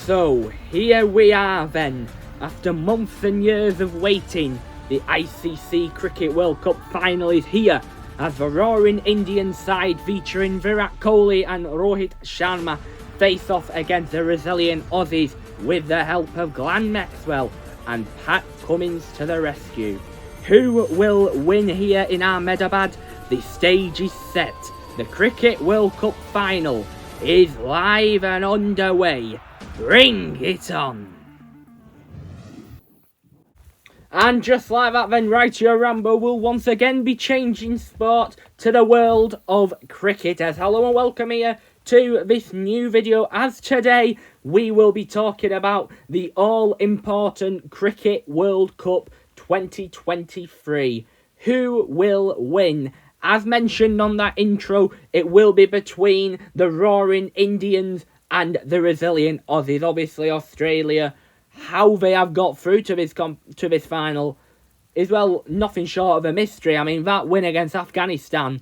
So, here we are then. After months and years of waiting, the ICC Cricket World Cup final is here, as the roaring Indian side featuring Virat Kohli and Rohit Sharma face off against the resilient Aussies with the help of Glenn Maxwell and Pat Cummins to the rescue. Who will win here in Ahmedabad? The stage is set. The Cricket World Cup final is live and underway. Bring it on! And just like that then, Rightio Rambo will once again be changing sport to the world of cricket. As hello and welcome here to this new video, as today we will be talking about the all-important Cricket World Cup 2023. Who will win? As mentioned on that intro, it will be between the roaring Indians and the resilient Aussies. Obviously, Australia, how they have got through to this final is, well, nothing short of a mystery. I mean, that win against Afghanistan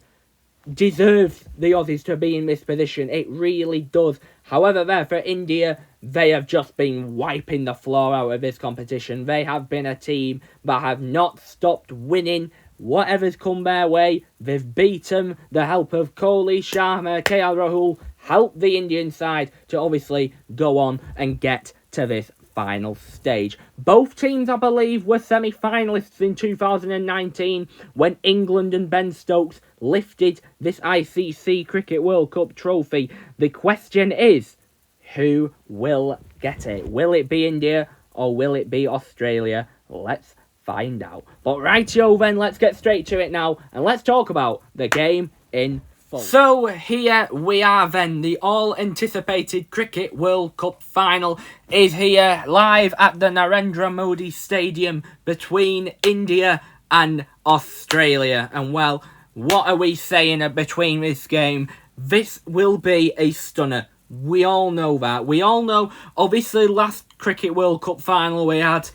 deserves the Aussies to be in this position. It really does. However, there for India, they have just been wiping the floor out of this competition. They have been a team that have not stopped winning. Whatever's come their way, they've beaten. The help of Kohli, Sharma, KL Rahul helped the Indian side to obviously go on and get to this final stage. Both teams, I believe, were semi-finalists in 2019 when England and Ben Stokes lifted this ICC Cricket World Cup trophy. The question is, who will get it? Will it be India or will it be Australia? Let's find out. But rightio then, let's get straight to it now and let's talk about the game in full. So here we are then. The all-anticipated Cricket World Cup final is here live at the Narendra Modi Stadium between India and Australia. And well, what are we saying between this game? This will be a stunner. We all know that. We all know, obviously, last Cricket World Cup final we had,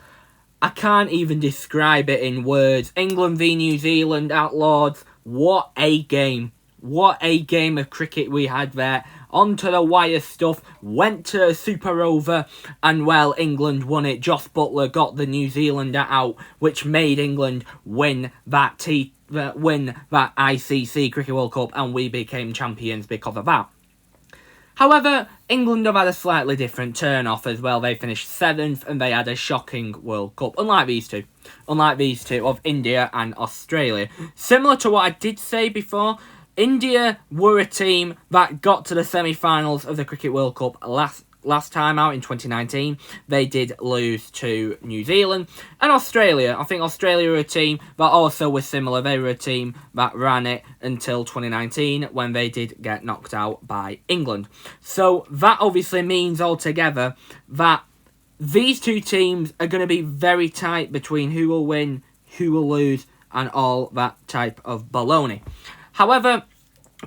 I can't even describe it in words. England v New Zealand at Lords. What a game. What a game of cricket we had there. Onto the wire stuff. Went to a super over. And, well, England won it. Joss Buttler got the New Zealander out, which made England win that ICC Cricket World Cup. And we became champions because of that. However, England have had a slightly different turn-off as well. They finished 7th and they had a shocking World Cup. Unlike these two of India and Australia. Similar to what I did say before, India were a team that got to the semi-finals of the Cricket World Cup last time out in 2019. They did lose to New Zealand. And Australia, I think Australia were a team that also was similar. They were a team that ran it until 2019 when they did get knocked out by England. So that obviously means altogether that these two teams are going to be very tight between who will win, who will lose, and all that type of baloney. However,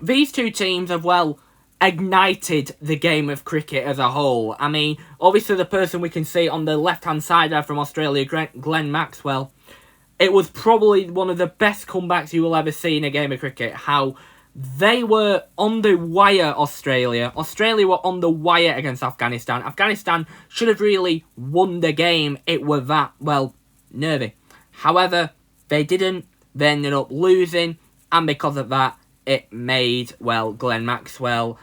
these two teams have, well, ignited the game of cricket as a whole. I mean, obviously the person we can see on the left-hand side there from Australia, Glenn Maxwell, it was probably one of the best comebacks you will ever see in a game of cricket. How they were on the wire, Australia. Australia were on the wire against Afghanistan. Afghanistan should have really won the game. It were that, well, nervy. However, they didn't. They ended up losing. And because of that, it made, well, Glenn Maxwell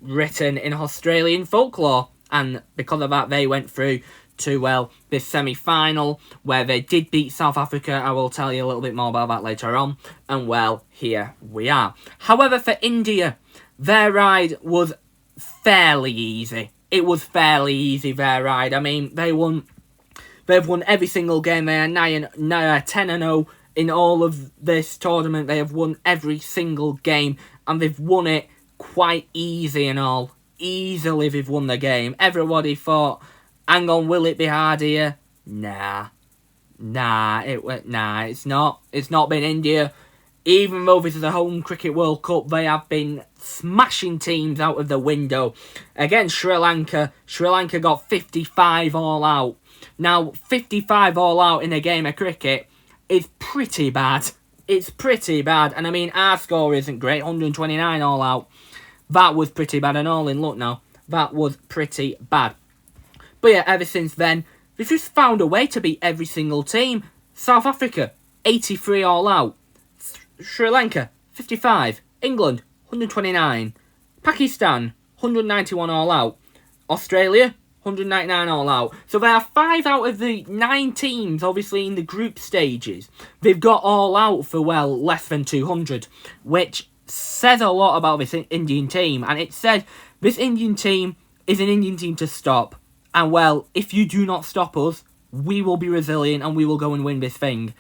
written in Australian folklore. And because of that, they went through to, well, this semi-final where they did beat South Africa. I will tell you a little bit more about that later on. And, well, here we are. However, for India, their ride was fairly easy. It was fairly easy, their ride. I mean, they've won every single game. They are 10-0 in all of this tournament. They have won every single game. And they've won it quite easy and all. Easily they've won the game. Everybody thought, hang on, will it be hard here? Nah, it's not. It's not been India. Even though this is a home Cricket World Cup, they have been smashing teams out of the window. Against Sri Lanka, Sri Lanka got 55 all out. Now, 55 all out in a game of cricket is pretty bad. It's pretty bad. And I mean, our score isn't great, 129 all out. That was pretty bad and all in luck now. That was pretty bad. But yeah, ever since then, they've just found a way to beat every single team. South Africa, 83 all out. Sri Lanka, 55. England, 129. Pakistan, 191 all out. Australia, 199 all out. So there are 5 out of the 9 teams, obviously, in the group stages. They've got all out for, well, less than 200, which says a lot about this Indian team. And it said this Indian team is an Indian team to stop. And, well, if you do not stop us, we will be resilient and we will go and win this thing.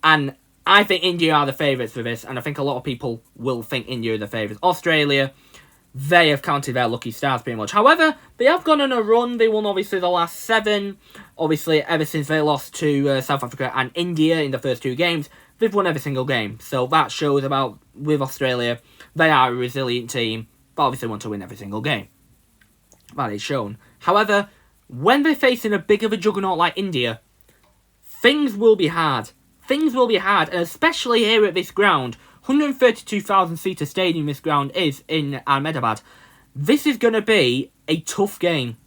And I think India are the favourites for this, and I think a lot of people will think India are the favourites. Australia, they have counted their lucky stars pretty much. However, they have gone on a run. They won, obviously, the last 7. Obviously, ever since they lost to South Africa and India in the first 2 games, they've won every single game. So that shows about, with Australia, they are a resilient team, but obviously want to win every single game. That is shown. However, when they're facing a big of a juggernaut like India, things will be hard. Things will be hard, and especially here at this ground. 132,000-seater stadium this ground is in Ahmedabad. This is going to be a tough game.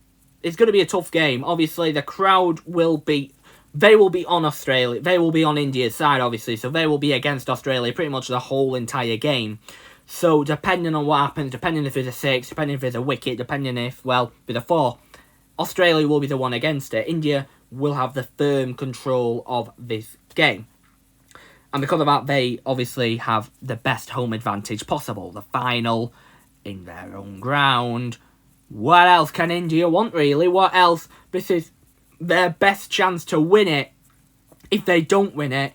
It's going to be a tough game. Obviously, the crowd will be... They will be on Australia. They will be on India's side, obviously. So they will be against Australia pretty much the whole entire game. So depending on what happens, depending if there's a 6, depending if there's a wicket, depending if, well, with a 4, Australia will be the one against it. India will have the firm control of this game. And because of that, they obviously have the best home advantage possible. The final in their own ground. What else can India want, really? What else? This is their best chance to win it. If they don't win it,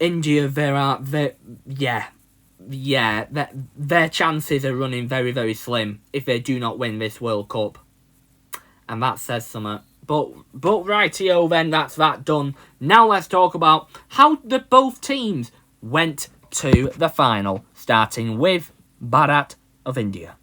India, their chances are running very, very slim if they do not win this World Cup. And that says something. But rightio then, that's that done. Now let's talk about how the both teams went to the final, starting with Bharat of India.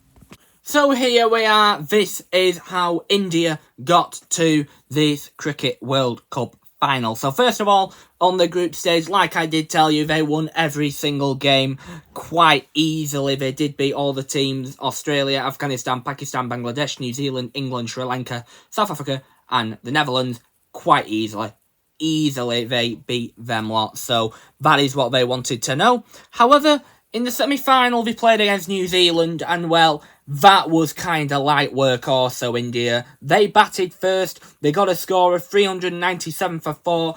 So here we are. This is how India got to this Cricket World Cup final. So first of all, on the group stage, like I did tell you, they won every single game quite easily. They did beat all the teams: Australia, Afghanistan, Pakistan, Bangladesh, New Zealand, England, Sri Lanka, South Africa, and the Netherlands quite easily. Easily they beat them lot. So that is what they wanted to know. However, in the semi-final, they played against New Zealand, and well, that was kind of light work also, India. They batted first. They got a score of 397 for 4.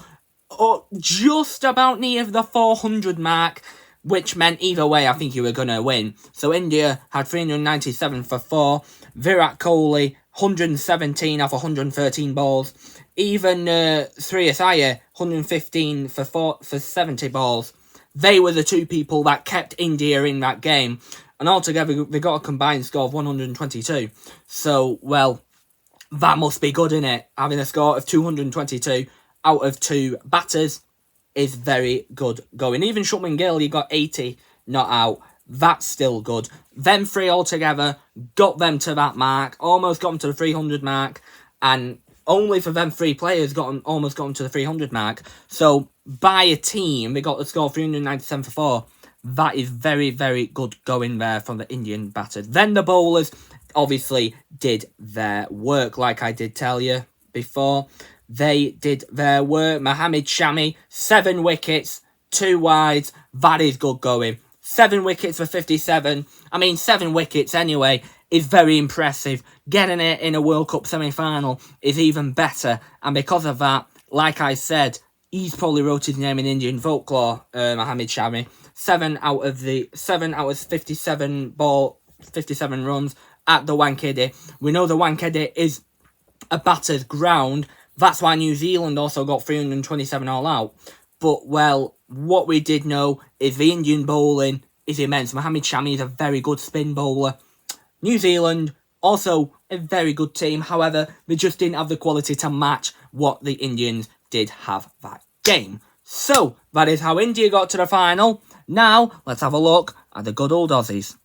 Just about near the 400 mark, which meant either way, I think you were going to win. So India had 397 for 4. Virat Kohli, 117 off 113 balls. Even Shreyas Iyer, 115 for 70 balls. They were the 2 people that kept India in that game. And altogether, they got a combined score of 122. So, well, that must be good, innit? Having a score of 222 out of 2 batters is very good going. Even Shubman Gill, he got 80 not out. That's still good. Them 3 altogether got them to that mark. Almost got them to the 300 mark. And only for them 3 players almost got them to the 300 mark. So, by a team, they got the score 397 for 4. That is very, very good going there from the Indian batters. Then the bowlers obviously did their work, like I did tell you before. They did their work. Mohammad Shami, 7 wickets, 2 wides. That is good going. 7 wickets for 57. I mean, 7 wickets anyway is very impressive. Getting it in a World Cup semi-final is even better. And because of that, like I said, he's probably wrote his name in Indian folklore, Mohammad Shami. 7 out of 57 runs at the Wankhede. We know the Wankhede is a batter's ground. That's why New Zealand also got 327 all out. But, well, what we did know is the Indian bowling is immense. Mohammad Shami is a very good spin bowler. New Zealand, also a very good team. However, they just didn't have the quality to match what the Indians did have that game. So, that is how India got to the final. Now, let's have a look at the good old Aussies.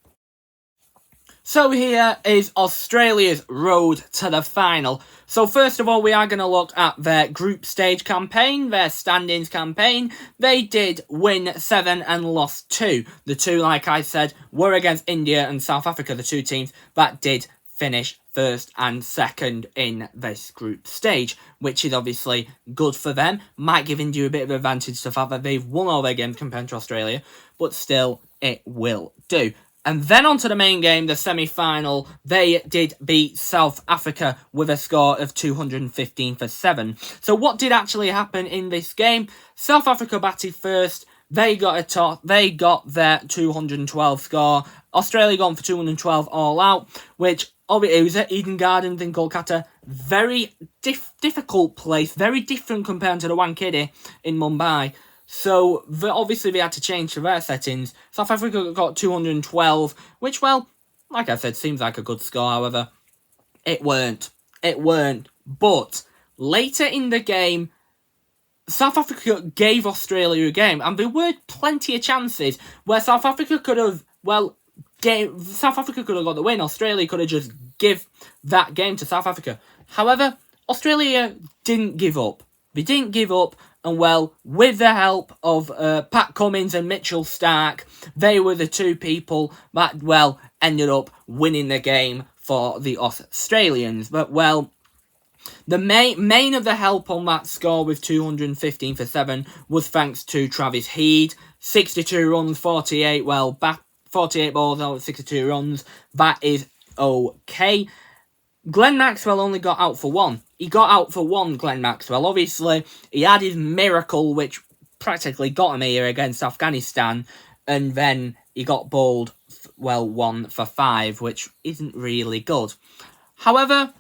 So here is Australia's road to the final. So first of all, we are going to look at their group stage campaign, their standings campaign. They did win 7 and lost 2. The 2, like I said, were against India and South Africa, the 2 teams that did finish first and second in this group stage, which is obviously good for them. Might give India a bit of advantage to the fact that they've won all their games compared to Australia, but still, it will do. And then on to the main game, the semi-final. They did beat South Africa with a score of 215-7. So what did actually happen in this game? South Africa batted first. They got their 212 score. Australia gone for 212 all out, which it was at Eden Gardens in Kolkata. Very difficult place, very different compared to the Wankhede in Mumbai. So, obviously, they had to change to their settings. South Africa got 212, which, well, like I said, seems like a good score. However, it weren't. But later in the game, South Africa gave Australia a game, and there were plenty of chances where South Africa could have, got the win. Australia could have just give that game to South Africa. However, Australia didn't give up. They didn't give up, and well, with the help of Pat Cummins and Mitchell Starc, they were the two people that, well, ended up winning the game for the Australians. But, well, the main of the help on that score with 215-7 was thanks to Travis Heed. 62 runs, 48 balls, 62 runs. That is okay. Glenn Maxwell only got out for one. He got out for one, Glenn Maxwell. Obviously, he had his miracle, which practically got him here against Afghanistan. And then he got bowled, 1 for 5, which isn't really good. However,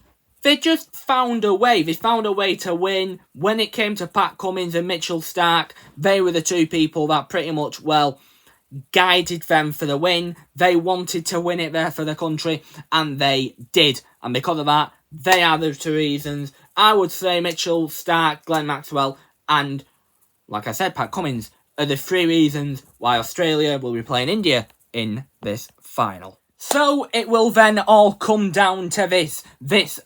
they just found a way. They found a way to win. When it came to Pat Cummins and Mitchell Starc, they were the two people that pretty much, guided them for the win. They wanted to win it there for the country, and they did. And because of that, they are the two reasons. I would say Mitchell Starc, Glenn Maxwell, and, like I said, Pat Cummins are the three reasons why Australia will be playing India in this final. So it will then all come down to this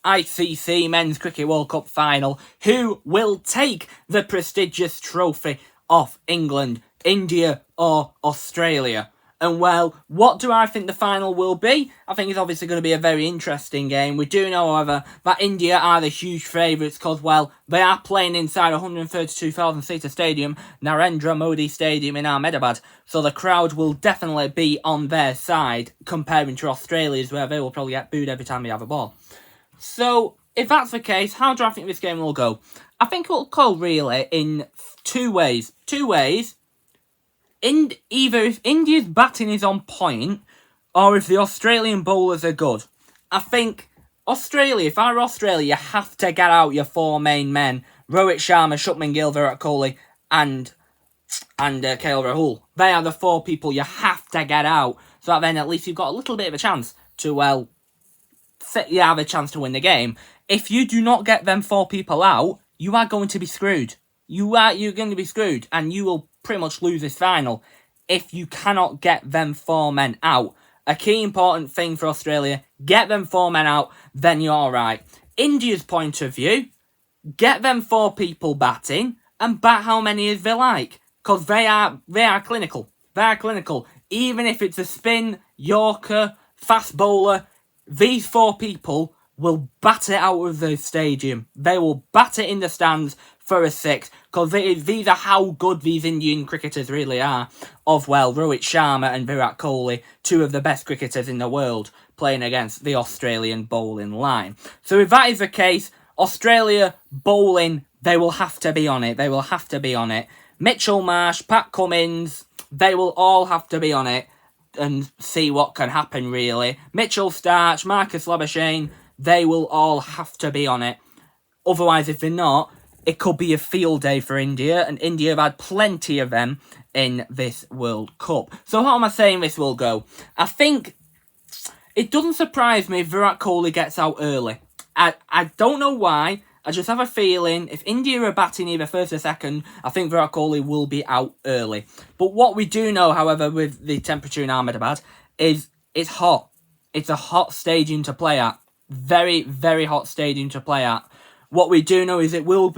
ICC Men's Cricket World Cup final. Who will take the prestigious trophy off England, India or Australia? And well, what do I think the final will be? I think it's obviously going to be a very interesting game. We do know, however, that India are the huge favourites because, they are playing inside a 132,000-seater stadium, Narendra Modi Stadium in Ahmedabad. So the crowd will definitely be on their side comparing to Australia's, where they will probably get booed every time they have a ball. So, if that's the case, how do I think this game will go? I think it will go really in two ways. Either if India's batting is on point, or if the Australian bowlers are good. I think Australia, if I were Australia, you have to get out your four main men. Rohit Sharma, Shubman Gill, Virat Kohli, and KL Rahul. They are the four people you have to get out. So that then at least you've got a little bit of a chance to, have a chance to win the game. If you do not get them four people out, you are going to be screwed. You're going to be screwed, and you will pretty much lose this final if you cannot get them four men out. A key important thing for Australia, get them four men out, then you're alright. India's point of view, get them four people batting, and bat how many as they like. Because they are clinical. They are clinical. Even if it's a spin, Yorker, fast bowler, these four people will bat it out of the stadium. They will bat it in the stands for a six, because these are how good these Indian cricketers really are. Rohit Sharma and Virat Kohli, two of the best cricketers in the world, playing against the Australian bowling line. So if that is the case, Australia bowling, they will have to be on it. Mitchell Marsh, Pat Cummins, they will all have to be on it and see what can happen, really. Mitchell Starc, Marcus Labuschagne, they will all have to be on it. Otherwise, if they're not, it could be a field day for India, and India have had plenty of them in this World Cup. So how am I saying this will go? I think it doesn't surprise me if Virat Kohli gets out early. I don't know why. I just have a feeling if India are batting either first or second, I think Virat Kohli will be out early. But what we do know, however, with the temperature in Ahmedabad, is it's hot. It's a hot stadium to play at. Very, very hot stadium to play at. What we do know is it will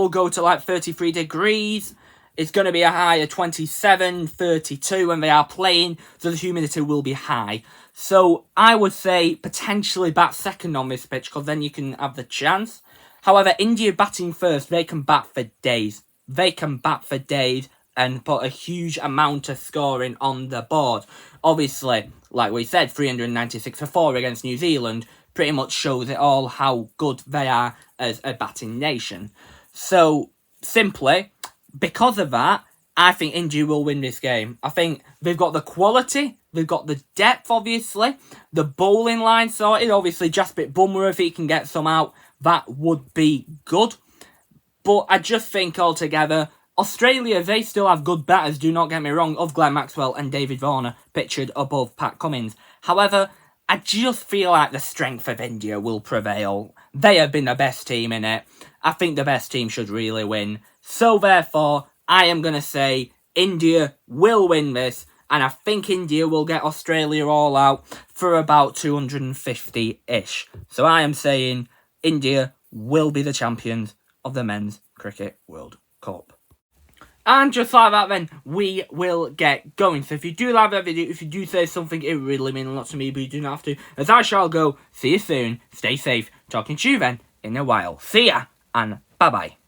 go to 33 degrees. It's going to be a high of 27, 32 when they are playing, so the humidity will be high. So I would say potentially bat second on this pitch, because then you can have the chance. However, India batting first, they can bat for days. They can bat for days and put a huge amount of scoring on the board. Obviously, like we said, 396 for 4 against New Zealand pretty much shows it all how good they are as a batting nation. So, simply, because of that, I think India will win this game. I think they've got the quality, they've got the depth, obviously, the bowling line sorted. Obviously, Jasprit Bumrah, if he can get some out, that would be good. But I just think altogether, Australia, they still have good batters, do not get me wrong, of Glenn Maxwell and David Warner, pictured above Pat Cummins. However, I just feel like the strength of India will prevail. They have been the best team in it. I think the best team should really win. So therefore, I am going to say India will win this, and I think India will get Australia all out for about 250-ish. So I am saying India will be the champions of the Men's Cricket World Cup. And just like that then, we will get going. So if you do like that video, if you do say something, it really means a lot to me, but you do not have to. As I shall go, see you soon, stay safe, talking to you then in a while. See ya, and bye-bye.